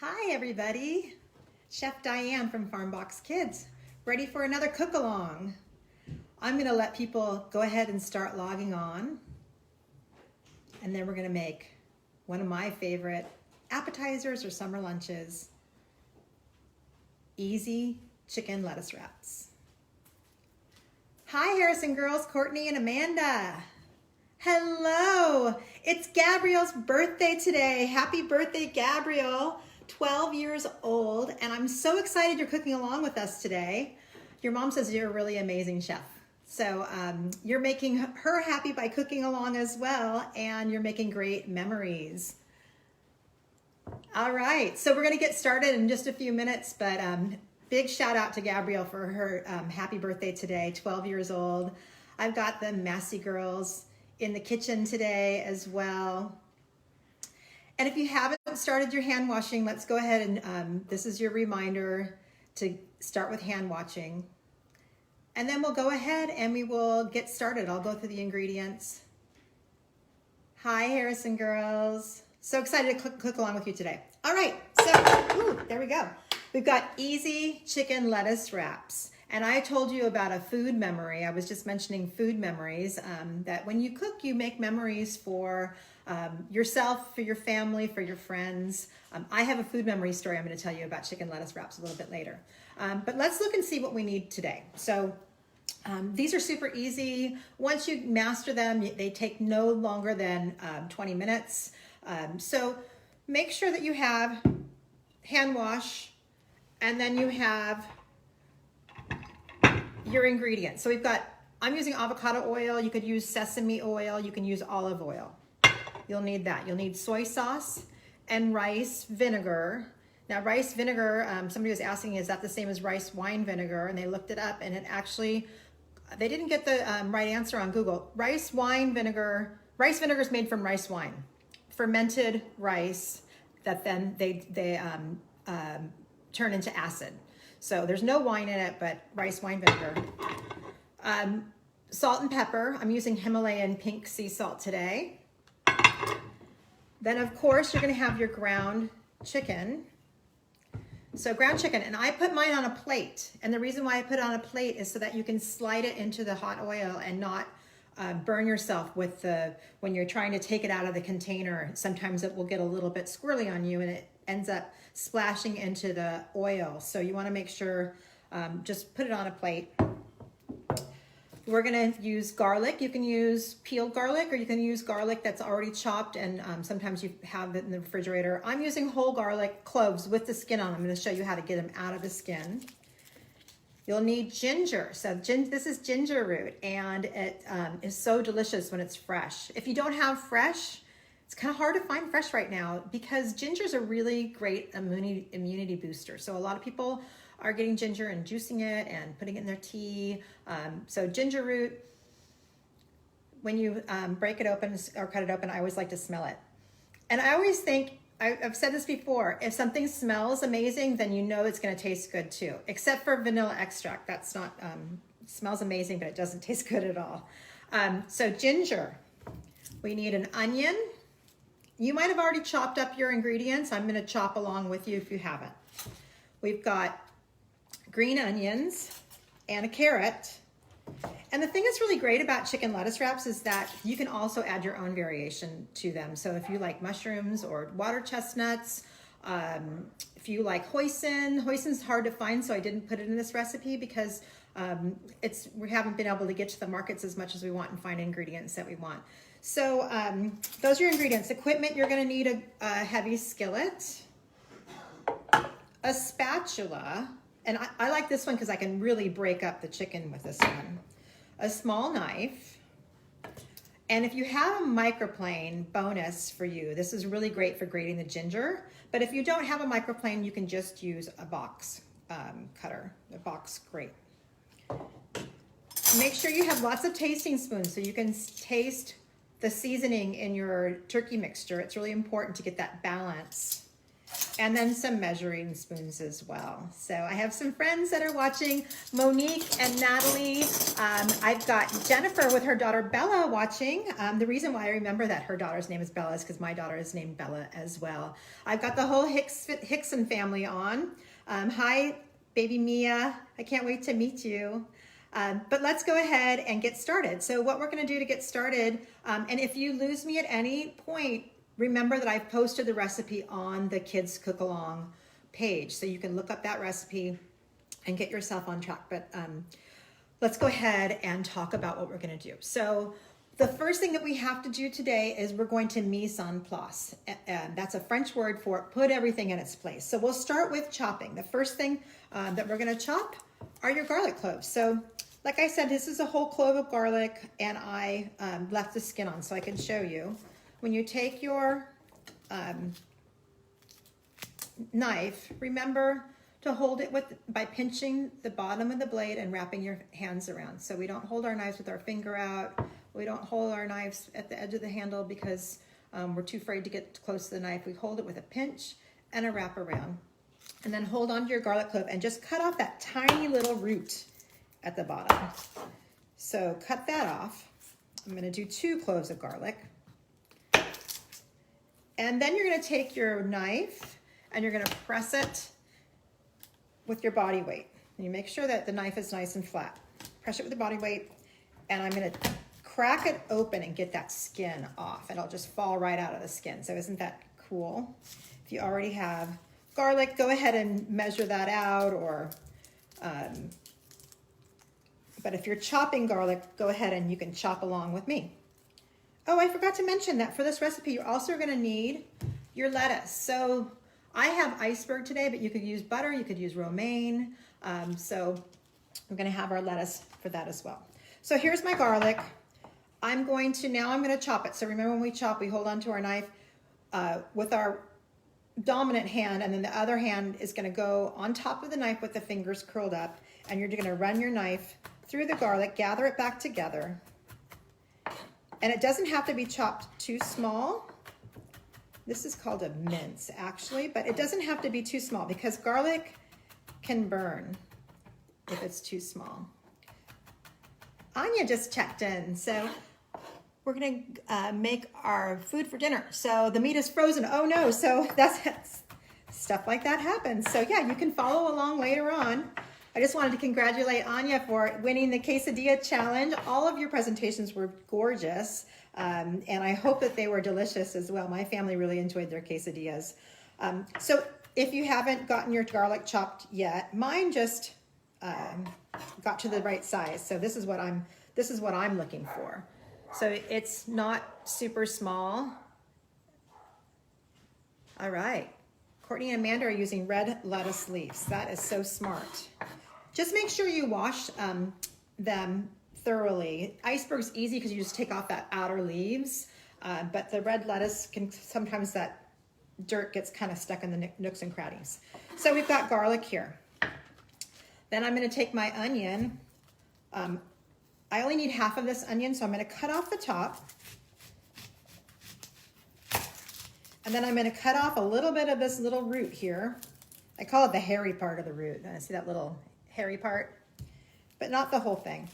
Hi everybody, Chef Diane from Farm Box Kids, ready for another cook along. I'm gonna let people go ahead and start logging on, and then we're gonna make one of my favorite appetizers or summer lunches, easy chicken lettuce wraps. Hi Harrison girls, Courtney and Amanda. Hello, it's Gabrielle's birthday today. Happy birthday, Gabrielle. 12 years old, and I'm so excited you're cooking along with us today. Your mom says you're a really amazing chef. So you're making her happy by cooking along as well, and you're making great memories. All right, so we're gonna get started in just a few minutes, but big shout out to Gabrielle for her happy birthday today, 12 years old. I've got the Massey girls in the kitchen today as well. And if you haven't started your hand washing, let's go ahead and this is your reminder to start with hand washing. And then we'll go ahead and we will get started. I'll go through the ingredients. Hi, Harrison girls. So excited to cook along with you today. All right, so there we go. We've got easy chicken lettuce wraps. And I told you about a food memory. I was just mentioning food memories, that when you cook, you make memories for yourself, for your family, for your friends. I have a food memory story I'm going to tell you about chicken lettuce wraps a little bit later. But let's look and see what we need today. So these are super easy. Once you master them, they take no longer than 20 minutes. So make sure that you have hand wash, and then you have your ingredients. So we've got, I'm using avocado oil. You could use sesame oil. You can use olive oil. You'll need that. You'll need soy sauce and rice vinegar. Now rice vinegar, somebody was asking, is that the same as rice wine vinegar? And they looked it up, and it actually, they didn't get the right answer on Google. Rice vinegar is made from rice wine, fermented rice that then they turn into acid. So there's no wine in it, but rice wine vinegar. Salt and pepper. I'm using Himalayan pink sea salt today. Then of course you're gonna have your ground chicken. So ground chicken, and I put mine on a plate. And the reason why I put it on a plate is so that you can slide it into the hot oil and not burn yourself with when you're trying to take it out of the container. Sometimes it will get a little bit squirrely on you and it ends up splashing into the oil. So you wanna make sure, just put it on a plate. We're gonna use garlic. You can use peeled garlic, or you can use garlic that's already chopped, and sometimes you have it in the refrigerator. I'm using whole garlic, cloves with the skin on. I'm gonna show you how to get them out of the skin. You'll need ginger. So this is ginger root, and it is so delicious when it's fresh. If you don't have fresh, it's kind of hard to find fresh right now, because ginger is a really great immunity booster. So a lot of people are getting ginger and juicing it and putting it in their tea. So ginger root, when you break it open or cut it open, I always like to smell it. And I always think, I've said this before, if something smells amazing, then you know it's gonna taste good too, except for vanilla extract. That's not, smells amazing, but it doesn't taste good at all. So ginger, we need an onion. You might have already chopped up your ingredients. I'm gonna chop along with you if you haven't. We've got green onions and a carrot. And the thing that's really great about chicken lettuce wraps is that you can also add your own variation to them. So if you like mushrooms or water chestnuts, if you like hoisin, hoisin's hard to find, so I didn't put it in this recipe because we haven't been able to get to the markets as much as we want and find ingredients that we want. So those are your ingredients. Equipment, you're gonna need a heavy skillet, a spatula, and I like this one because I can really break up the chicken with this one. A small knife, and if you have a microplane, bonus for you, this is really great for grating the ginger, but if you don't have a microplane, you can just use a box cutter, a box grate. Make sure you have lots of tasting spoons so you can taste the seasoning in your turkey mixture. It's really important to get that balance. and then some measuring spoons as well. So I have some friends that are watching, Monique and Natalie. I've got Jennifer with her daughter Bella watching. The reason why I remember that her daughter's name is Bella is because my daughter is named Bella as well. I've got the whole Hickson family on. Hi, baby Mia. I can't wait to meet you. But let's go ahead and get started. So what we're gonna do to get started, and if you lose me at any point, remember that I've posted the recipe on the Kids Cook Along page, so you can look up that recipe and get yourself on track. But let's go ahead and talk about what we're gonna do. So the first thing that we have to do today is we're going to mise en place. That's a French word for put everything in its place. So we'll start with chopping. The first thing that we're gonna chop are your garlic cloves. So like I said, this is a whole clove of garlic, and I left the skin on so I can show you. When you take your knife, remember to hold it by pinching the bottom of the blade and wrapping your hands around. So we don't hold our knives with our finger out. We don't hold our knives at the edge of the handle because we're too afraid to get close to the knife. We hold it with a pinch and a wrap around. And then hold on to your garlic clove and just cut off that tiny little root at the bottom. So cut that off. I'm gonna do 2 cloves of garlic. And then you're gonna take your knife and you're gonna press it with your body weight. And you make sure that the knife is nice and flat. Press it with the body weight, and I'm gonna crack it open and get that skin off. It'll just fall right out of the skin. So isn't that cool? If you already have garlic, go ahead and measure that out, or but if you're chopping garlic, go ahead and you can chop along with me. Oh, I forgot to mention that for this recipe, you're also gonna need your lettuce. So I have iceberg today, but you could use butter, you could use romaine. So we're gonna have our lettuce for that as well. So here's my garlic. I'm gonna chop it. So remember when we chop, we hold onto our knife with our dominant hand, and then the other hand is gonna go on top of the knife with the fingers curled up, and you're gonna run your knife through the garlic, gather it back together. And it doesn't have to be chopped too small. This is called a mince, actually, but it doesn't have to be too small because garlic can burn if it's too small. Anya just checked in, so we're gonna make our food for dinner. So the meat is frozen. Oh no, so that's stuff like that happens. So yeah, you can follow along later on. I just wanted to congratulate Anya for winning the quesadilla challenge. All of your presentations were gorgeous, and I hope that they were delicious as well. My family really enjoyed their quesadillas. So if you haven't gotten your garlic chopped yet, mine just got to the right size. So this is what I'm looking for. So it's not super small. All right. Courtney and Amanda are using red lettuce leaves. That is so smart. Just make sure you wash them thoroughly. Iceberg's easy because you just take off that outer leaves, but the red lettuce sometimes that dirt gets kind of stuck in the nooks and crannies. So we've got garlic here. Then I'm gonna take my onion. I only need half of this onion, so I'm gonna cut off the top. And then I'm gonna cut off a little bit of this little root here. I call it the hairy part of the root. See that little hairy part? But not the whole thing.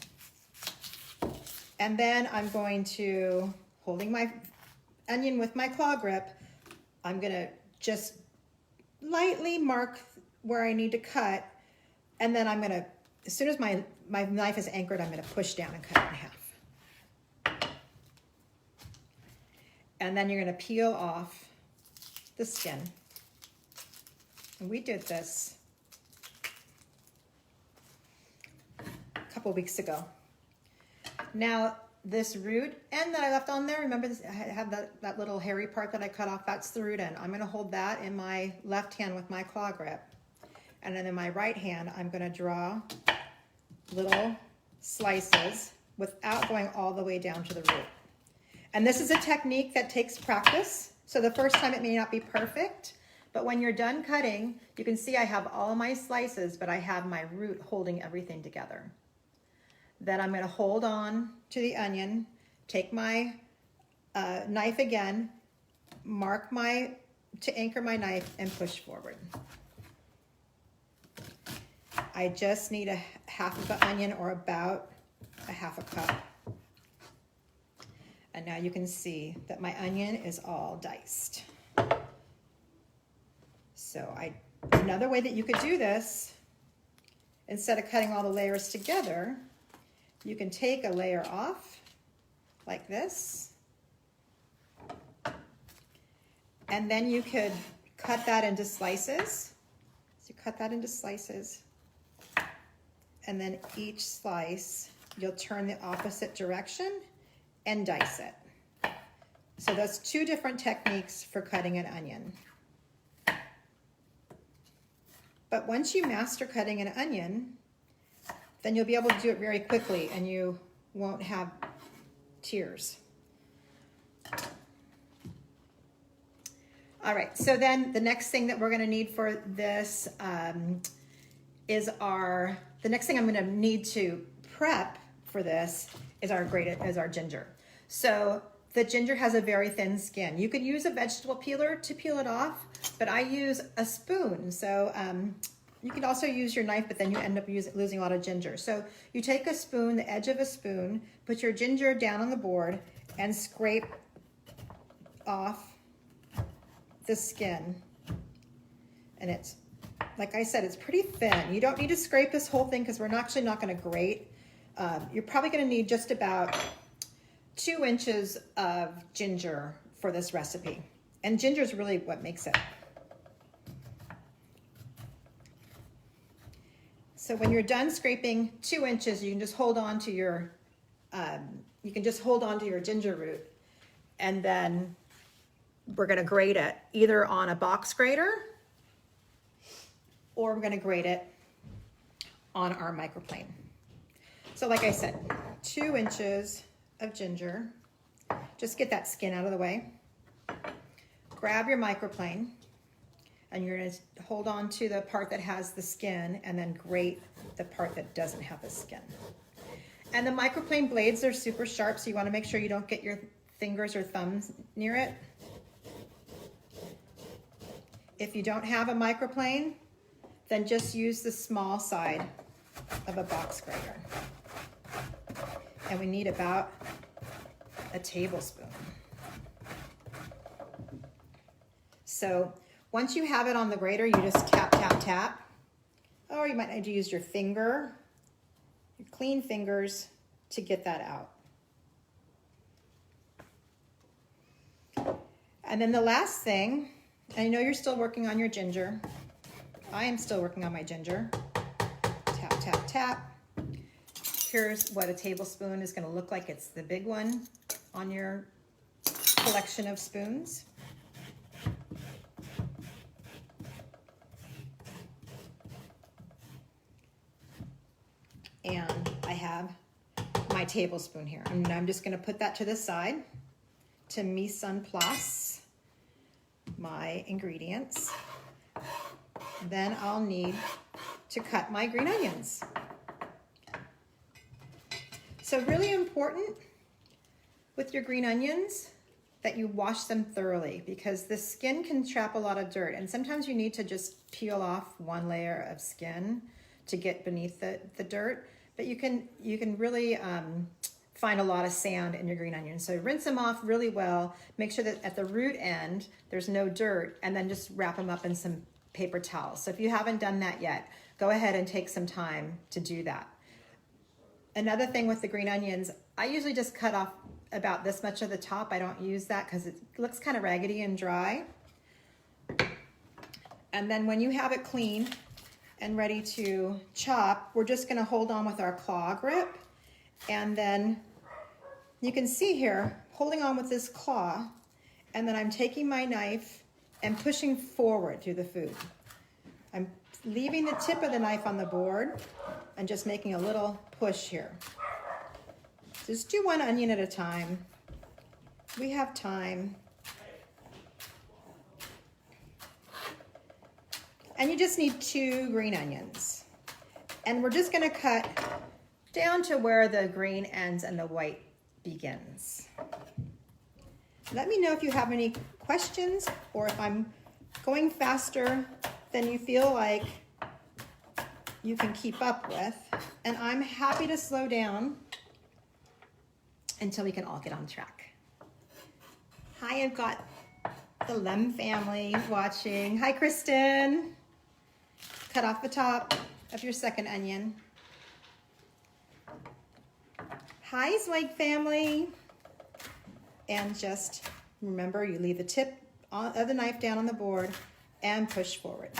And then I'm going to, holding my onion with my claw grip, I'm gonna just lightly mark where I need to cut. And then I'm gonna, as soon as my knife is anchored, I'm gonna push down and cut it in half. And then you're gonna peel off the skin. And we did this a couple weeks ago. Now this root end that I left on there, remember this, I have that little hairy part that I cut off, that's the root end. I'm gonna hold that in my left hand with my claw grip. And then in my right hand, I'm gonna draw little slices without going all the way down to the root. And this is a technique that takes practice. So the first time it may not be perfect, but when you're done cutting, you can see I have all my slices, but I have my root holding everything together. Then I'm gonna hold on to the onion, take my knife again, mark my to anchor my knife and push forward. I just need a half of an onion, or about a half a cup. And now you can see that my onion is all diced. So another way that you could do this, instead of cutting all the layers together, you can take a layer off like this. And then you could cut that into slices. So you cut that into slices. And then each slice, you'll turn the opposite direction and dice it. So that's two different techniques for cutting an onion. But once you master cutting an onion, then you'll be able to do it very quickly and you won't have tears. All right, so then the next thing that we're gonna need for this the next thing I'm gonna need to prep for this is our ginger. So the ginger has a very thin skin. You could use a vegetable peeler to peel it off, but I use a spoon. So you could also use your knife, but then you end up losing a lot of ginger. So you take a spoon, the edge of a spoon, put your ginger down on the board and scrape off the skin. And it's, like I said, it's pretty thin. You don't need to scrape this whole thing because we're actually not gonna grate. You're probably gonna need just about 2 inches of ginger for this recipe. And ginger is really what makes it. So when you're done scraping 2 inches, you can just hold on to your, ginger root, and then we're gonna grate it either on a box grater or we're gonna grate it on our microplane. So like I said, 2 inches of ginger. Just get that skin out of the way. Grab your microplane and you're gonna hold on to the part that has the skin and then grate the part that doesn't have the skin. And the microplane blades are super sharp, so you wanna make sure you don't get your fingers or thumbs near it. If you don't have a microplane, then just use the small side of a box grater. And we need about a tablespoon. So once you have it on the grater, you just tap, tap, tap. Or you might need to use your finger, your clean fingers to get that out. And then the last thing, and I know you're still working on your ginger. I am still working on my ginger. Tap, tap, tap. Here's what a tablespoon is gonna look like. It's the big one on your collection of spoons. And I have my tablespoon here. And I'm just gonna put that to the side to mise en place my ingredients. Then I'll need to cut my green onions. So really important with your green onions that you wash them thoroughly, because the skin can trap a lot of dirt, and sometimes you need to just peel off one layer of skin to get beneath the dirt, but you can really find a lot of sand in your green onions. So rinse them off really well, make sure that at the root end there's no dirt, and then just wrap them up in some paper towels. So if you haven't done that yet, go ahead and take some time to do that. Another thing with the green onions, I usually just cut off about this much of the top. I don't use that because it looks kind of raggedy and dry. And then when you have it clean and ready to chop, we're just gonna hold on with our claw grip. And then you can see here, holding on with this claw, and then I'm taking my knife and pushing forward through the food. I'm leaving the tip of the knife on the board and just making a little push here. Just do one onion at a time. We have time. And you just need 2 green onions. And we're just gonna cut down to where the green ends and the white begins. Let me know if you have any questions or if I'm going faster than you feel like you can keep up with. And I'm happy to slow down until we can all get on track. Hi, I've got the Lem family watching. Hi, Kristen. Cut off the top of your second onion. Hi, Zweig family. And just remember, you leave the tip of the knife down on the board and push forward.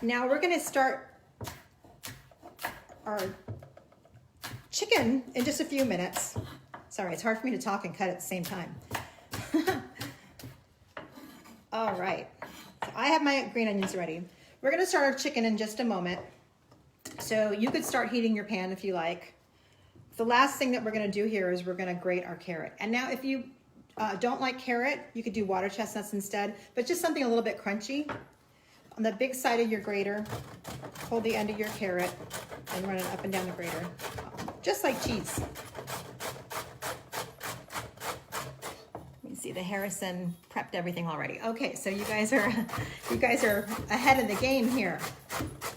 Now we're gonna start our chicken in just a few minutes. Sorry, it's hard for me to talk and cut at the same time. All right, so I have my green onions ready. We're gonna start our chicken in just a moment. So you could start heating your pan if you like. The last thing that we're gonna do here is we're gonna grate our carrot. And now if you don't like carrot, you could do water chestnuts instead, but just something a little bit crunchy. On the big side of your grater, hold the end of your carrot and run it up and down the grater, just like cheese. You see the Harrison prepped everything already. Okay, so you guys are ahead of the game here.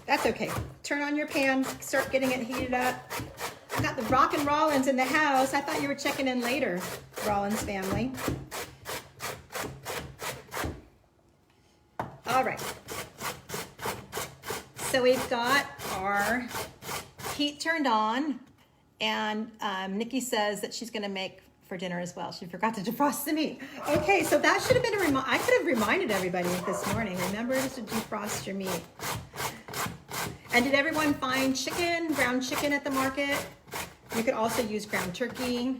That's okay. Turn on your pan, start getting it heated up. I got the Rockin' Rollins in the house. I thought you were checking in later, Rollins family. All right. So we've got our heat turned on, and Nikki says that she's gonna make for dinner as well. She forgot to defrost the meat. Okay, so that should have been a reminder. I could have reminded everybody this morning. Remember to defrost your meat. And did everyone find chicken, ground chicken at the market? You could also use ground turkey.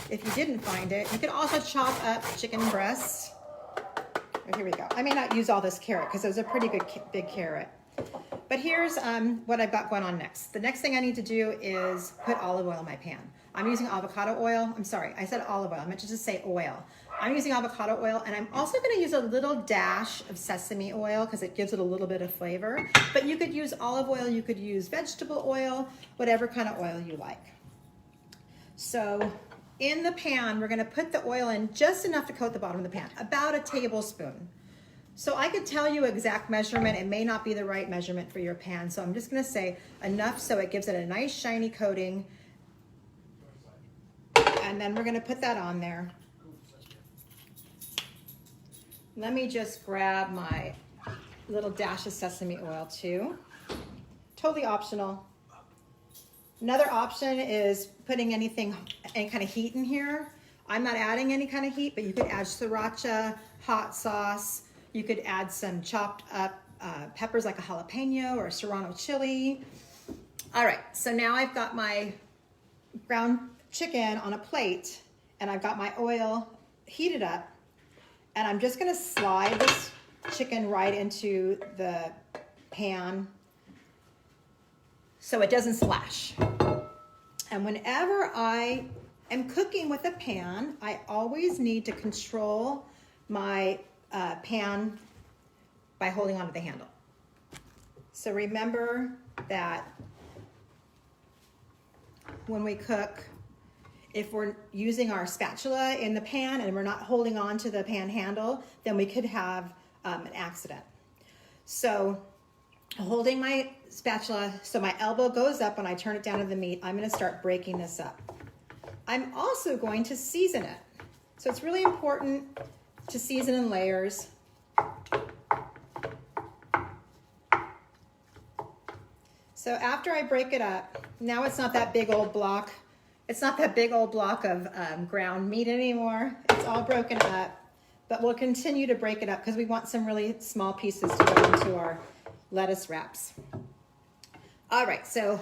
If you didn't find it, you could also chop up chicken breasts. Oh, here we go. I may not use all this carrot because it was a pretty good big carrot. But here's what I've got going on next. The next thing I need to do is put olive oil in my pan. I'm using avocado oil. I'm sorry, I said olive oil. I meant to just say oil. I'm using avocado oil, and I'm also gonna use a little dash of sesame oil because it gives it a little bit of flavor. But you could use olive oil, you could use vegetable oil, whatever kind of oil you like. So in the pan, we're gonna put the oil in just enough to coat the bottom of the pan, about a tablespoon. So I could tell you exact measurement. It may not be the right measurement for your pan. So I'm just gonna say enough so it gives it a nice shiny coating. And then we're gonna put that on there. Let me just grab my little dash of sesame oil too. Totally optional. Another option is putting any kind of heat in here. I'm not adding any kind of heat, but you could add sriracha, hot sauce. You could add some chopped up peppers like a jalapeno or a serrano chili. All right, so now I've got my ground chicken on a plate, and I've got my oil heated up, and I'm just gonna slide this chicken right into the pan so it doesn't splash. And whenever I am cooking with a pan, I always need to control my pan by holding onto the handle. So remember that when we cook, if we're using our spatula in the pan and we're not holding on to the pan handle, then we could have an accident. So holding my spatula so my elbow goes up when I turn it down to the meat, I'm gonna start breaking this up. I'm also going to season it. So it's really important to season in layers. So after I break it up, now it's not that big old block. It's not that big old block of ground meat anymore. It's all broken up, but we'll continue to break it up because we want some really small pieces to go into our lettuce wraps. All right, so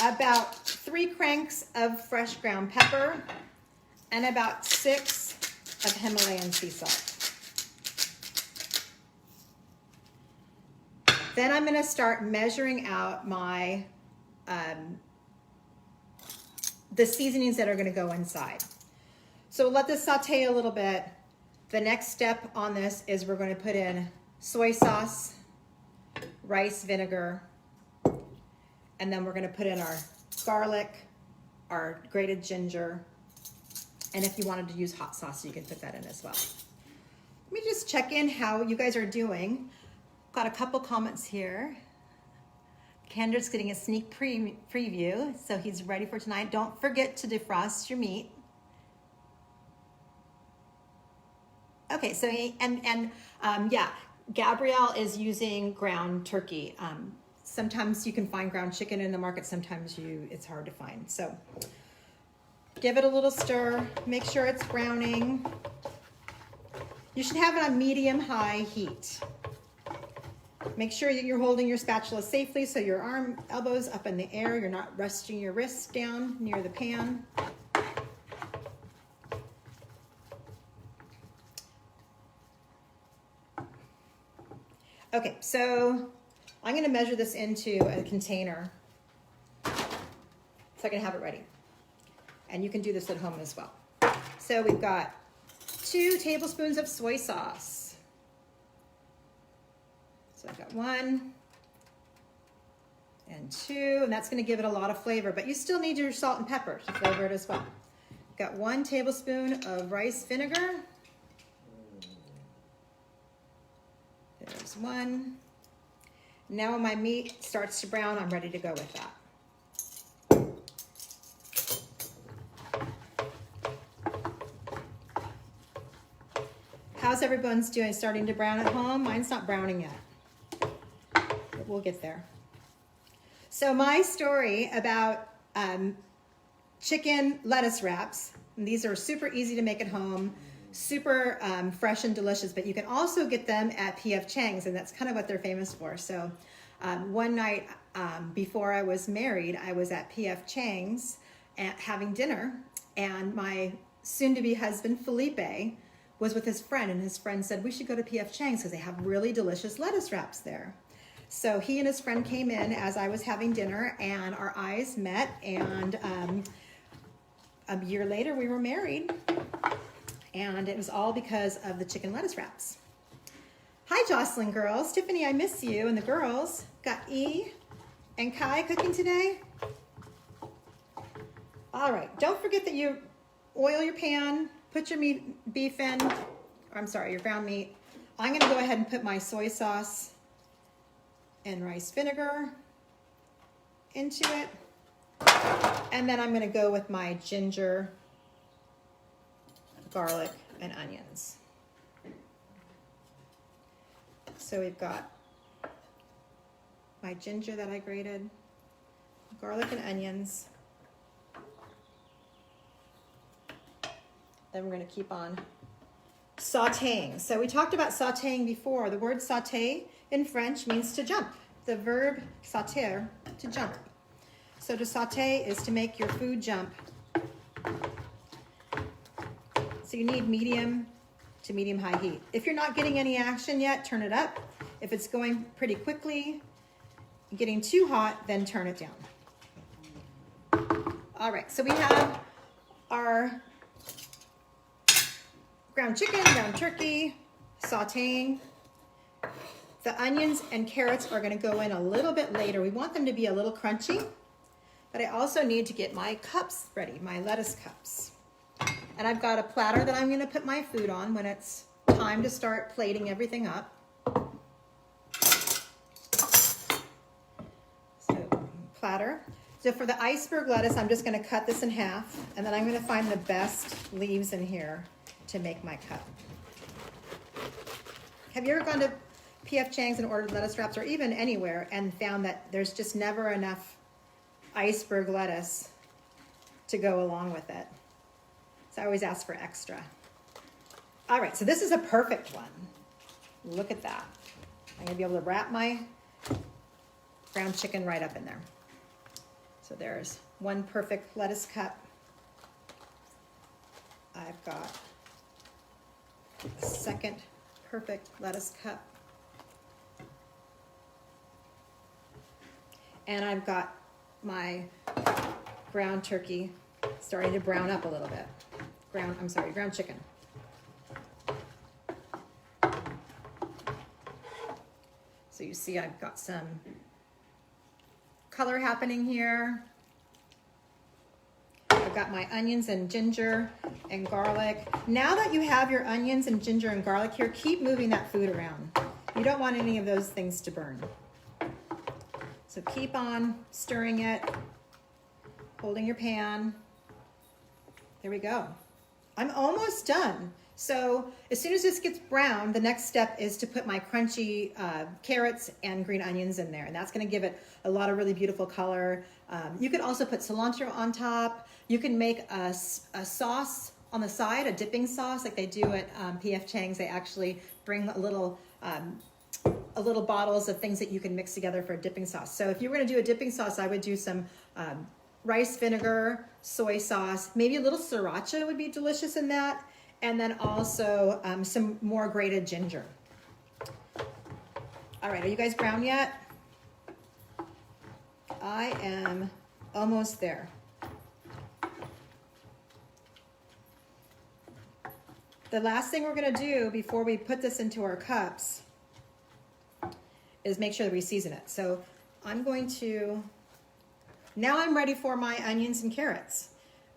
about 3 cranks of fresh ground pepper and about 6 of Himalayan sea salt. Then I'm gonna start measuring out my the seasonings that are gonna go inside. So let this saute a little bit. The next step on this is we're gonna put in soy sauce, rice vinegar, and then we're gonna put in our garlic, our grated ginger, And if you wanted to use hot sauce, you can put that in as well. Let me just check in how you guys are doing. Got a couple comments here. Kendra's getting a sneak preview, so he's ready for tonight. Don't forget to defrost your meat. Okay, so yeah, Gabrielle is using ground turkey. Sometimes you can find ground chicken in the market. Sometimes it's hard to find. So give it a little stir. Make sure it's browning. You should have it on medium-high heat. Make sure that you're holding your spatula safely so your elbow's up in the air. You're not resting your wrists down near the pan. Okay, so I'm going to measure this into a container so I can have it ready. And you can do this at home as well. So we've got 2 tablespoons of soy sauce. So I've got 1 and 2, and that's going to give it a lot of flavor, but you still need your salt and pepper to flavor it as well. Got 1 tablespoon of rice vinegar. There's 1. Now when my meat starts to brown, I'm ready to go with that. How's everyone's doing? Starting to brown at home? Mine's not browning yet, but we'll get there. So my story about chicken lettuce wraps, and these are super easy to make at home, super fresh and delicious, but you can also get them at P.F. Chang's, and that's kind of what they're famous for. So one night before I was married, I was at P.F. Chang's having dinner, and my soon-to-be husband, Felipe, was with his friend, and his friend said, we should go to P.F. Chang's because they have really delicious lettuce wraps there. So he and his friend came in as I was having dinner, and our eyes met, and a year later we were married. And it was all because of the chicken lettuce wraps. Hi, Jocelyn girls. Tiffany, I miss you. And the girls got E and Kai cooking today. All right. Don't forget that you oil your pan, put your beef in, your ground meat. I'm going to go ahead and put my soy sauce and rice vinegar into it. And then I'm going to go with my ginger, garlic, and onions. So we've got my ginger that I grated, garlic and onions. Then we're going to keep on sauteing. So we talked about sauteing before. The word sauté in French means to jump. The verb sauter, to jump. So to sauté is to make your food jump. So you need medium to medium-high heat. If you're not getting any action yet, turn it up. If it's going pretty quickly, getting too hot, then turn it down. All right, so we have our ground chicken, ground turkey, sauteing. The onions and carrots are going to go in a little bit later. We want them to be a little crunchy, but I also need to get my cups ready, my lettuce cups. And I've got a platter that I'm going to put my food on when it's time to start plating everything up. So, platter. So for the iceberg lettuce, I'm just going to cut this in half, and then I'm going to find the best leaves in here to make my cup. Have you ever gone to P.F. Chang's and ordered lettuce wraps, or even anywhere, and found that there's just never enough iceberg lettuce to go along with it? So I always ask for extra. All right, so this is a perfect one. Look at that. I'm gonna be able to wrap my ground chicken right up in there. So there's one perfect lettuce cup. I've got a second perfect lettuce cup. And I've got my ground turkey starting to brown up a little bit. Ground chicken. So you see I've got some color happening here. The I've got my onions and ginger and garlic. Now that you have your onions and ginger and garlic here, keep moving that food around. You don't want any of those things to burn. So keep on stirring it, holding your pan. There we go. I'm almost done. So as soon as this gets brown, the next step is to put my crunchy carrots and green onions in there. And that's gonna give it a lot of really beautiful color. You could also put cilantro on top. You can make a sauce on the side, a dipping sauce like they do at P.F. Chang's. They actually bring a little bottles of things that you can mix together for a dipping sauce. So if you were gonna do a dipping sauce, I would do some rice vinegar, soy sauce, maybe a little Sriracha would be delicious in that. And then also some more grated ginger. All right, are you guys brown yet? I am almost there. The last thing we're gonna do before we put this into our cups is make sure that we season it. So I'm going to, now I'm ready for my onions and carrots.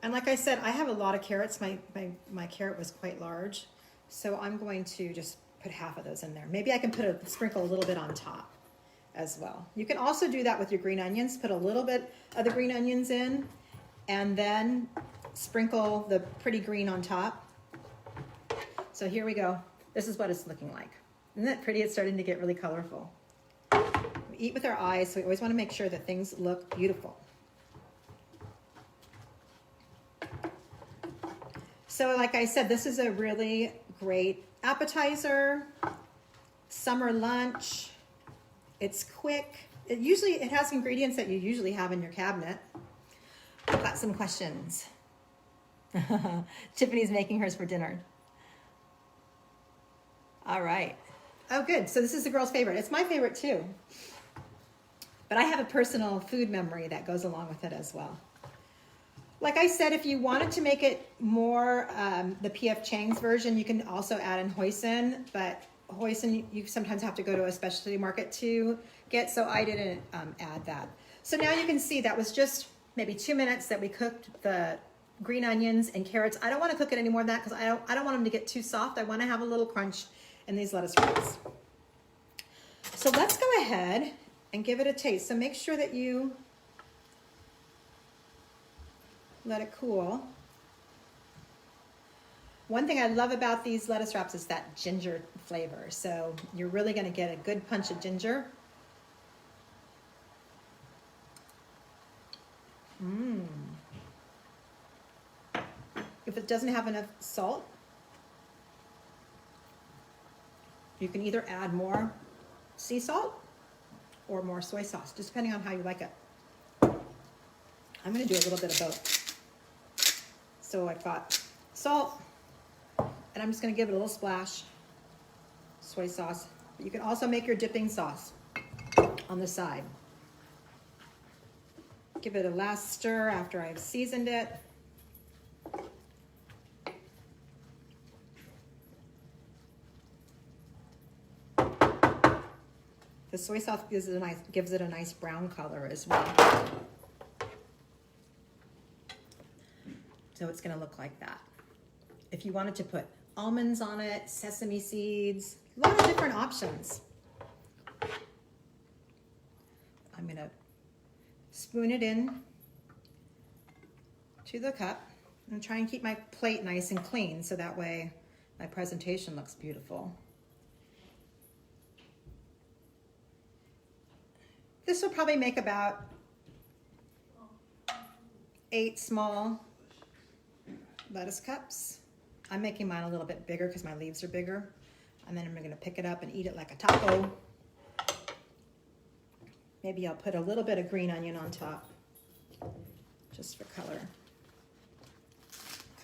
And like I said, I have a lot of carrots. My carrot was quite large. So I'm going to just put half of those in there. Maybe I can sprinkle a little bit on top as well. You can also do that with your green onions. Put a little bit of the green onions in and then sprinkle the pretty green on top. So here we go. This is what it's looking like. Isn't that pretty? It's starting to get really colorful. We eat with our eyes, so we always want to make sure that things look beautiful. So like I said, this is a really great appetizer, summer lunch. It's quick. It has ingredients that you usually have in your cabinet. I've got some questions. Tiffany's making hers for dinner. All right. Oh, good. So this is the girl's favorite. It's my favorite too. But I have a personal food memory that goes along with it as well. Like I said, if you wanted to make it more the P.F. Chang's version, you can also add in hoisin, but hoisin you sometimes have to go to a specialty market to get, so I didn't add that. So now you can see that was just maybe 2 minutes that we cooked the green onions and carrots. I don't want to cook it any more than that because I don't want them to get too soft. I want to have a little crunch in these lettuce wraps. So let's go ahead and give it a taste. So make sure that you let it cool. One thing I love about these lettuce wraps is that ginger flavor. So you're really going to get a good punch of ginger. If it doesn't have enough salt, you can either add more sea salt or more soy sauce, just depending on how you like it. I'm going to do a little bit of both. So I've got salt, and I'm just going to give it a little splash, soy sauce. But you can also make your dipping sauce on the side. Give it a last stir after I've seasoned it. The soy sauce gives it a nice brown color as well. So it's gonna look like that. If you wanted to put almonds on it, sesame seeds, a lot of different options. I'm gonna spoon it in to the cup and try and keep my plate nice and clean so that way my presentation looks beautiful. This will probably make about 8 small lettuce cups. I'm making mine a little bit bigger because my leaves are bigger. And then I'm gonna pick it up and eat it like a taco. Maybe I'll put a little bit of green onion on top, just for color.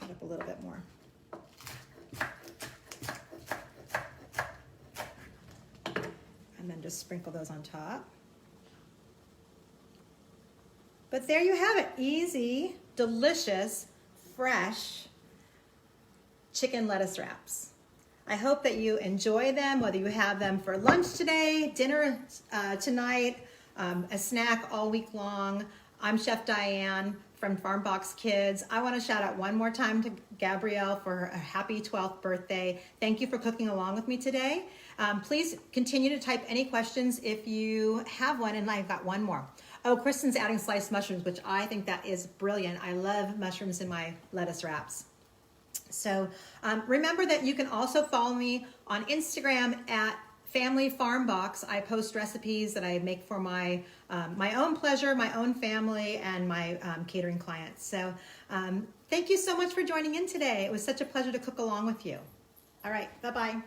Cut up a little bit more. And then just sprinkle those on top. But there you have it, easy, delicious, fresh chicken lettuce wraps. I hope that you enjoy them, whether you have them for lunch today, dinner tonight, a snack all week long. I'm Chef Diane from Farm Box Kids. I want to shout out one more time to Gabrielle for her happy 12th birthday. Thank you for cooking along with me today. Please continue to type any questions if you have one, and I've got one more. Oh, Kristen's adding sliced mushrooms, which I think that is brilliant. I love mushrooms in my lettuce wraps. So remember that you can also follow me on Instagram at Family Farm Box. I post recipes that I make for my my own pleasure, my own family, and my catering clients. So thank you so much for joining in today. It was such a pleasure to cook along with you. All right, bye-bye.